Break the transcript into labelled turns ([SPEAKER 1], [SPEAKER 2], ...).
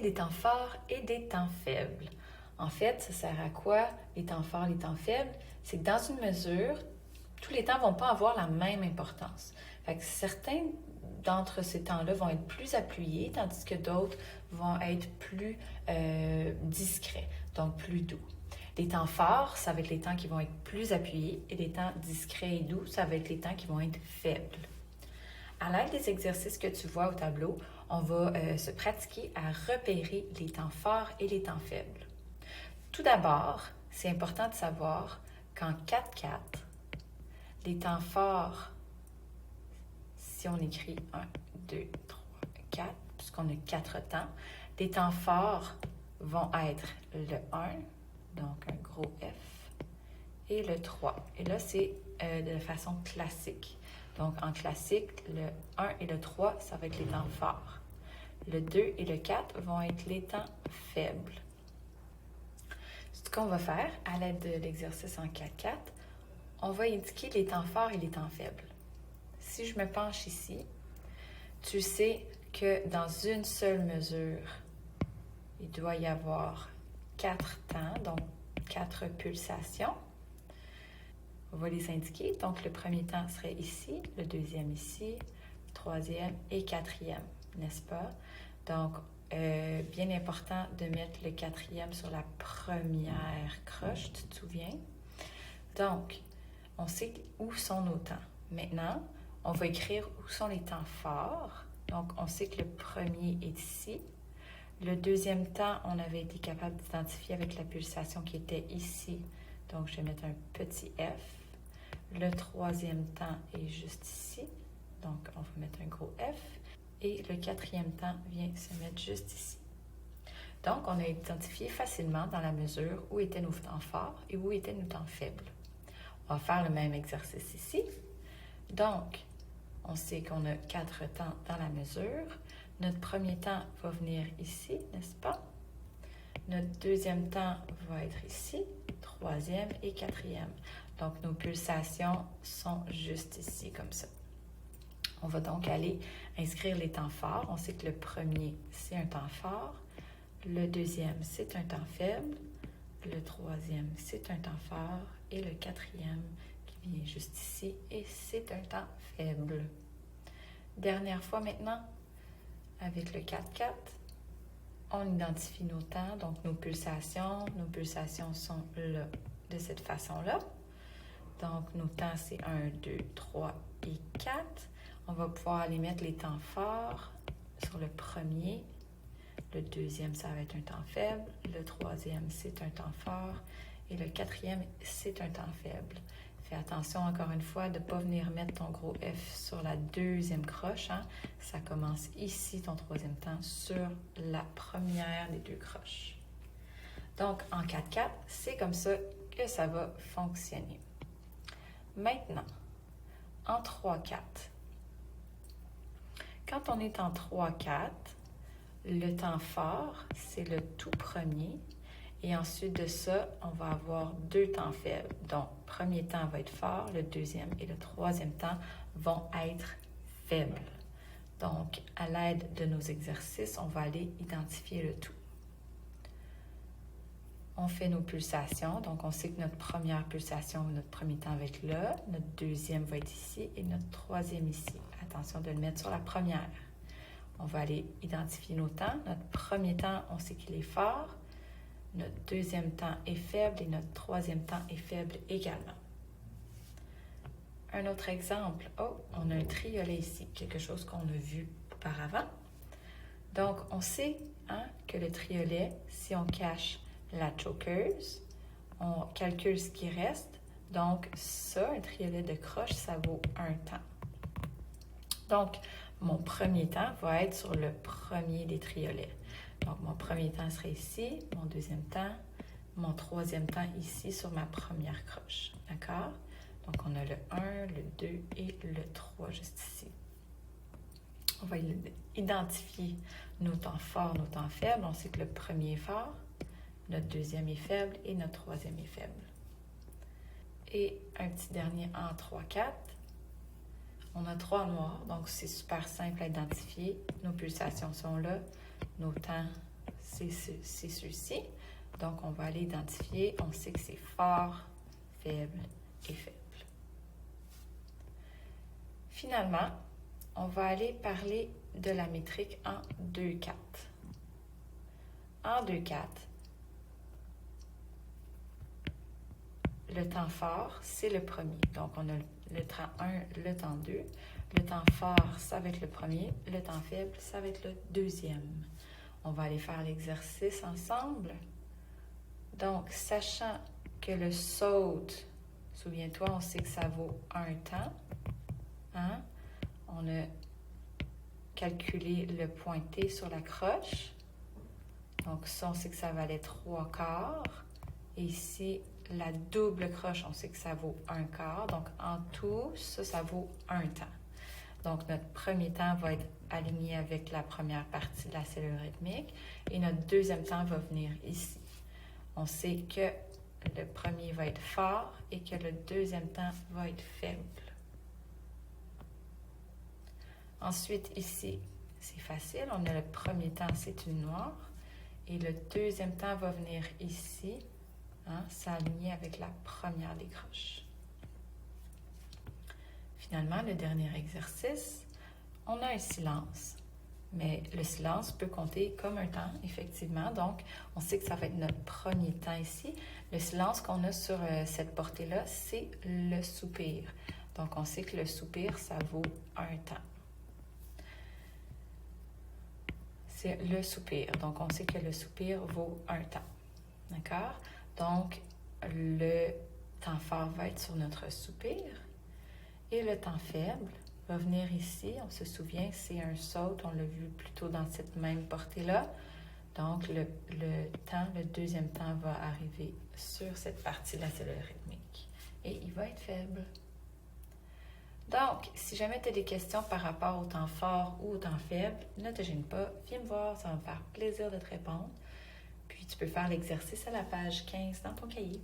[SPEAKER 1] des temps forts et des temps faibles. En fait, ça sert à quoi les temps forts, les temps faibles? C'est que dans une mesure, tous les temps ne vont pas avoir la même importance. Fait que certains d'entre ces temps-là vont être plus appuyés, tandis que d'autres vont être plus discrets, donc plus doux. Les temps forts, ça va être les temps qui vont être plus appuyés, et les temps discrets et doux, ça va être les temps qui vont être faibles. À l'aide des exercices que tu vois au tableau, on va se pratiquer à repérer les temps forts et les temps faibles. Tout d'abord, c'est important de savoir qu'en 4-4, les temps forts, si on écrit 1, 2, 3, 4, puisqu'on a 4 temps, les temps forts vont être le 1, donc un gros F, et le 3. Et là, c'est de façon classique. Donc, en classique, le 1 et le 3, ça va être les temps forts. Le 2 et le 4 vont être les temps faibles. Ce qu'on va faire, à l'aide de l'exercice en 4-4, on va indiquer les temps forts et les temps faibles. Si je me penche ici, tu sais que dans une seule mesure, il doit y avoir 4 temps, donc 4 pulsations. On va les indiquer. Donc, le premier temps serait ici, le deuxième ici, le troisième et quatrième, n'est-ce pas? Donc, bien important de mettre le quatrième sur la première croche, tu te souviens? Donc, on sait où sont nos temps. Maintenant, on va écrire où sont les temps forts. Donc, on sait que le premier est ici. Le deuxième temps, on avait été capable d'identifier avec la pulsation qui était ici. Donc, je vais mettre un petit F. Le troisième temps est juste ici. Donc, on va mettre un gros F. Et le quatrième temps vient se mettre juste ici. Donc, on a identifié facilement dans la mesure où étaient nos temps forts et où étaient nos temps faibles. On va faire le même exercice ici. Donc, on sait qu'on a 4 temps dans la mesure. Notre premier temps va venir ici, n'est-ce pas? Notre deuxième temps va être ici, troisième et quatrième. Donc, nos pulsations sont juste ici, comme ça. On va donc aller inscrire les temps forts. On sait que le premier, c'est un temps fort. Le deuxième, c'est un temps faible. Le troisième, c'est un temps fort. Et le quatrième, qui vient juste ici, et c'est un temps faible. Dernière fois maintenant, avec le 4-4, on identifie nos temps, donc nos pulsations. Nos pulsations sont là, de cette façon-là. Donc, nos temps, c'est 1, 2, 3 et 4. On va pouvoir aller mettre les temps forts sur le premier. Le deuxième, ça va être un temps faible. Le troisième, c'est un temps fort. Et le quatrième, c'est un temps faible. Fais attention, encore une fois, de ne pas venir mettre ton gros F sur la deuxième croche. Hein? Ça commence ici, ton troisième temps, sur la première des deux croches. Donc, en 4-4, c'est comme ça que ça va fonctionner. Maintenant, en 3-4. Quand on est en 3-4, le temps fort, c'est le tout premier. Et ensuite de ça, on va avoir 2 temps faibles. Donc, le premier temps va être fort, le deuxième et le troisième temps vont être faibles. Donc, à l'aide de nos exercices, on va aller identifier le tout. On fait nos pulsations. Donc, on sait que notre première pulsation, notre premier temps va être là, notre deuxième va être ici et notre troisième ici. Attention de le mettre sur la première. On va aller identifier nos temps. Notre premier temps, on sait qu'il est fort. Notre deuxième temps est faible et notre troisième temps est faible également. Un autre exemple. Oh, on a un triolet ici, quelque chose qu'on a vu auparavant. Donc, on sait que le triolet, si on cache la chokeuse, on calcule ce qui reste. Donc, ça, un triolet de croche, ça vaut un temps. Donc, mon premier temps va être sur le premier des triolets. Donc, mon premier temps serait ici, mon deuxième temps, mon troisième temps ici sur ma première croche. D'accord? Donc, on a le 1, le 2 et le 3 juste ici. On va identifier nos temps forts, nos temps faibles. On sait que le premier est fort, notre deuxième est faible et notre troisième est faible. Et un petit dernier en 3-4. On a 3 noirs, donc c'est super simple à identifier. Nos pulsations sont là, nos temps c'est ceux-ci. Donc, on va aller identifier, on sait que c'est fort, faible et faible. Finalement, on va aller parler de la métrique en 2/4. En 2/4, le temps fort, c'est le premier. Donc, on a le temps 1, le temps 2. Le temps fort, ça va être le premier. Le temps faible, ça va être le deuxième. On va aller faire l'exercice ensemble. Donc, sachant que le saute, souviens-toi, on sait que ça vaut un temps. Hein? On a calculé le pointé sur la croche. Donc, ça, on sait que ça valait 3/4. Et ici, la double croche, on sait que ça vaut 1/4. Donc, en tout, ça vaut un temps. Donc, notre premier temps va être aligné avec la première partie de la cellule rythmique. Et notre deuxième temps va venir ici. On sait que le premier va être fort et que le deuxième temps va être faible. Ensuite, ici, c'est facile. On a le premier temps, c'est une noire. Et le deuxième temps va venir ici, s'aligner avec la première des croches. Finalement, le dernier exercice, on a un silence. Mais le silence peut compter comme un temps, effectivement. Donc, on sait que ça va être notre premier temps ici. Le silence qu'on a sur cette portée-là, c'est le soupir. Donc, on sait que le soupir, ça vaut un temps. C'est le soupir. Donc, on sait que le soupir vaut un temps. D'accord? Donc, le temps fort va être sur notre soupir. Et le temps faible va venir ici. On se souvient, c'est un saut. On l'a vu plutôt dans cette même portée-là. Donc, le deuxième temps va arriver sur cette partie de la cellule rythmique. Et il va être faible. Donc, si jamais tu as des questions par rapport au temps fort ou au temps faible, ne te gêne pas, viens me voir, ça va me faire plaisir de te répondre. Puis, tu peux faire l'exercice à la page 15 dans ton cahier.